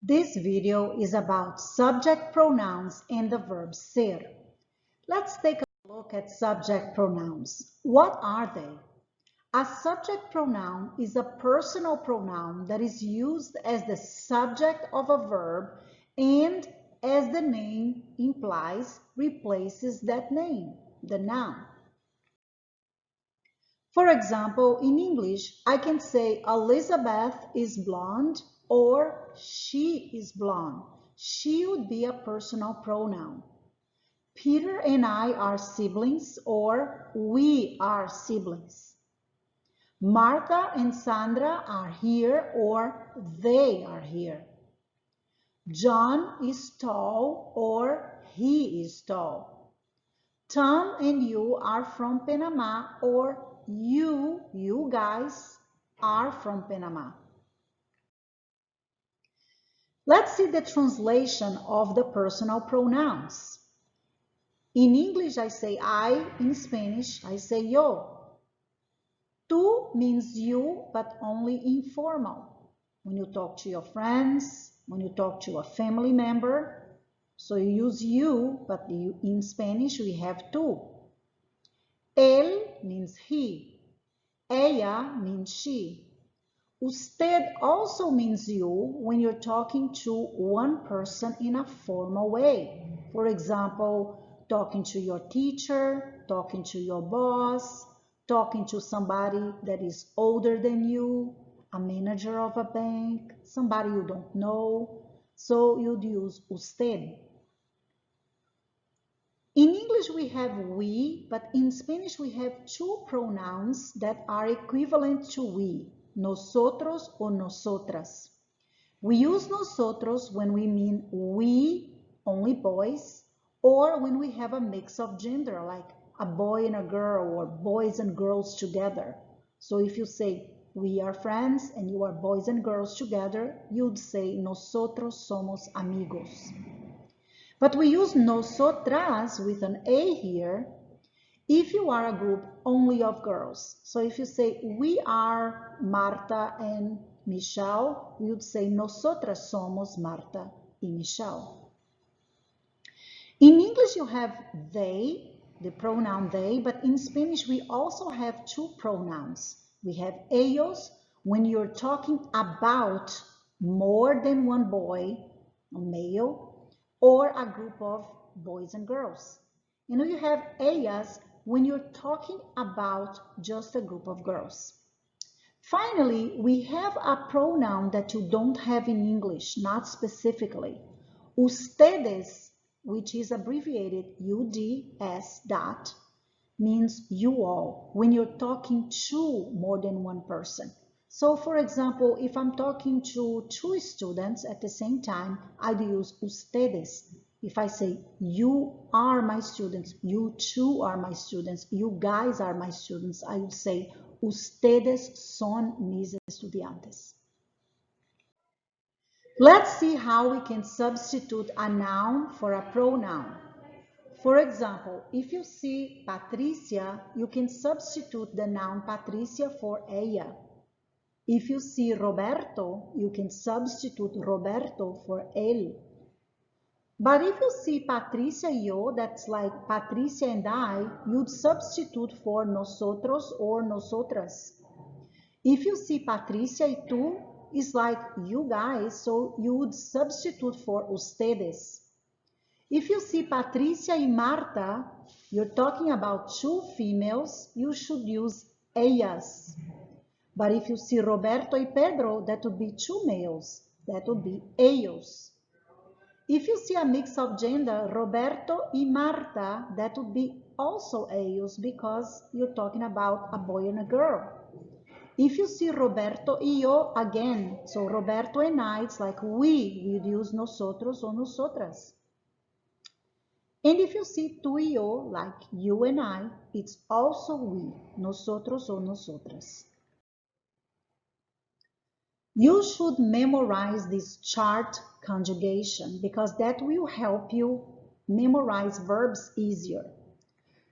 This video is about subject pronouns and the verb ser. Let's take a look at subject pronouns. What are they? A subject pronoun is a personal pronoun that is used as the subject of a verb and, as the name implies, replaces that name, the noun. For example, in English, I can say Elizabeth is blonde or she is blonde. She would be a personal pronoun. Peter and I are siblings or we are siblings. Martha and Sandra are here or they are here. John is tall or he is tall. Tom and you are from Panama or you guys are from Panama. Let's see the translation of the personal pronouns. In English, I say I. In Spanish, I say yo. Tu means you, but only informal. When you talk to your friends, when you talk to a family member, so you use you, but in Spanish we have tu. Él means he. Ella means she. Usted also means you when you're talking to one person in a formal way. For example, talking to your teacher, talking to your boss, talking to somebody that is older than you, a manager of a bank, somebody you don't know. So you'd use usted. In English, we have we, but in Spanish, we have two pronouns that are equivalent to we, nosotros or nosotras. We use nosotros when we mean we, only boys, or when we have a mix of gender, like a boy and a girl, or boys and girls together. So if you say, we are friends, and you are boys and girls together, you'd say, nosotros somos amigos. But we use nosotras with an A here if you are a group only of girls. So if you say, we are Marta and Michelle, we would say, nosotras somos Marta y Michelle. In English, you have they, the pronoun they, but in Spanish, we also have two pronouns. We have ellos when you're talking about more than one boy, a male, or a group of boys and girls. And you have ellas when you're talking about just a group of girls. Finally, we have a pronoun that you don't have in English, not specifically. Ustedes, which is abbreviated UDS dot, means you all when you're talking to more than one person. So for example, if I'm talking to two students at the same time, I'd use ustedes. If I say, you are my students, you two are my students, you guys are my students, I would say, ustedes son mis estudiantes. Let's see how we can substitute a noun for a pronoun. For example, if you see Patricia, you can substitute the noun Patricia for ella. If you see Roberto, you can substitute Roberto for él. But if you see Patricia y yo, that's like Patricia and I, you'd substitute for nosotros or nosotras. If you see Patricia y tú, it's like you guys, so you would substitute for ustedes. If you see Patricia y Marta, you're talking about two females, you should use ellas. But if you see Roberto y Pedro, that would be two males. That would be ellos. If you see a mix of gender, Roberto y Marta, that would be also ellos because you're talking about a boy and a girl. If you see Roberto y yo, again, so Roberto and I, it's like we would use nosotros or nosotras. And if you see tú y yo, like you and I, it's also we, nosotros or nosotras. You should memorize this chart conjugation because that will help you memorize verbs easier.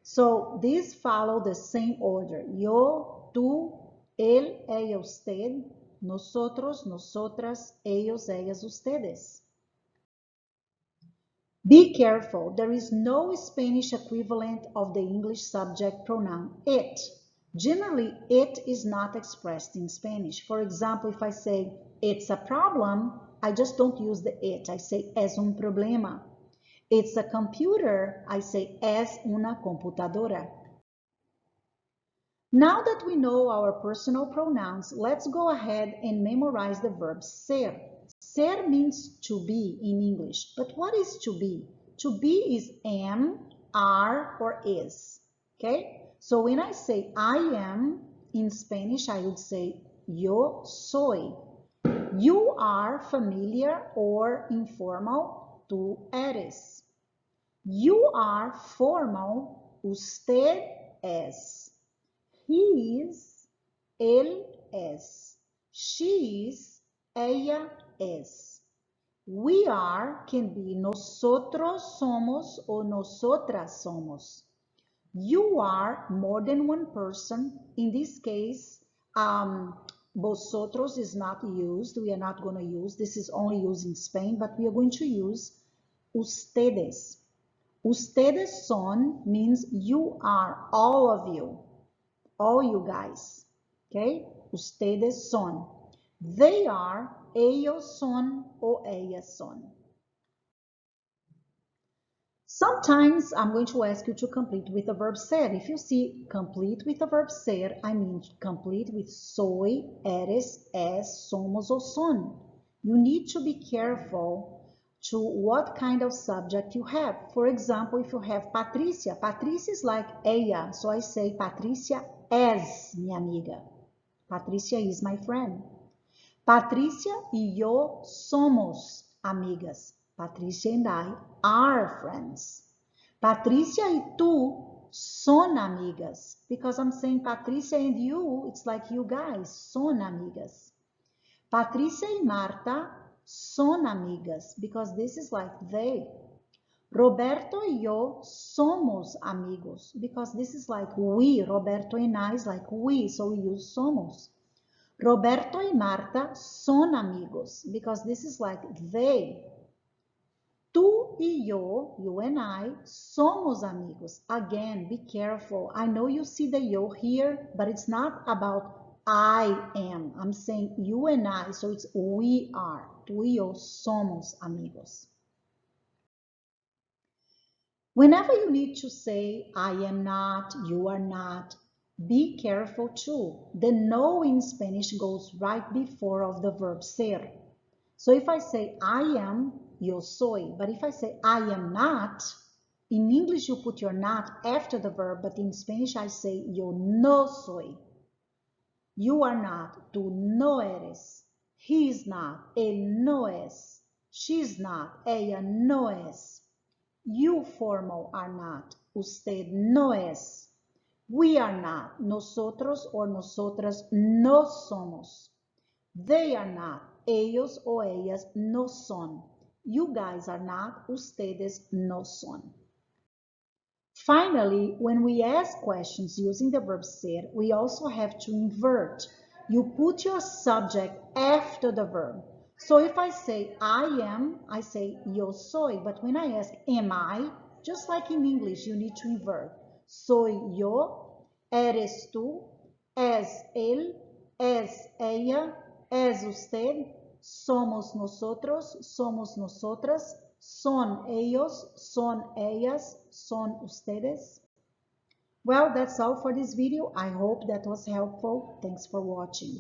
So these follow the same order. Yo, tú, él, ella, usted. nosotros, nosotras, ellos, ellas, ustedes. Be careful, there is no Spanish equivalent of the English subject pronoun it. Generally, it is not expressed in Spanish. For example, if I say it's a problem, I just don't use the it. I say es un problema. It's a computer, I say es una computadora. Now that we know our personal pronouns, let's go ahead and memorize the verb ser. Ser means to be in English, but what is to be? To be is am, are, or is, okay? So when I say I am, in Spanish I would say yo soy. You are familiar or informal, tú eres. You are formal, usted es. He is, él es. She is, ella es. We are can be nosotros somos o nosotras somos. You are more than one person. In this case, vosotros is not used. We are not going to use. This is only used in Spain, but we are going to use ustedes. Ustedes son means you are, all of you. All you guys, okay? Ustedes son. They are, ellos son o ellas son. Sometimes I'm going to ask you to complete with the verb ser. If you see complete with the verb ser, I mean complete with soy, eres, es, somos o son. You need to be careful to what kind of subject you have. For example, if you have Patricia, Patricia is like ella, so I say Patricia es mi amiga. Patricia is my friend. Patricia y yo somos amigas. Patricia and I are friends. Patricia y tú son amigas. Because I'm saying Patricia and you, it's like you guys, son amigas. Patricia y Marta son amigas. Because this is like they. Roberto y yo somos amigos. Because this is like we. Roberto and I is like we, so we use somos. Roberto y Marta son amigos, because this is like they. Tú y yo, you and I, somos amigos. Again, be careful. I know you see the yo here, but it's not about I am. I'm saying you and I, so it's we are. Tú y yo somos amigos. Whenever you need to say I am not, you are not, be careful too. The no in Spanish goes right before of the verb ser. So if I say I am, yo soy. But if I say I am not, in English you put your not after the verb, but in Spanish I say yo no soy. You are not, tú no eres. He is not, él no es. She's not, ella no es. You formal are not, usted no es. We are not, nosotros or nosotras no somos. They are not, ellos o ellas no son. You guys are not, ustedes no son. Finally, when we ask questions using the verb ser, we also have to invert. You put your subject after the verb. So if I say I am, I say yo soy. But when I ask am I, just like in English, you need to invert. Soy yo, eres tú, es él, es ella, es usted, somos nosotros, somos nosotras, son ellos, son ellas, son ustedes. Well, that's all for this video. I hope that was helpful. Thanks for watching.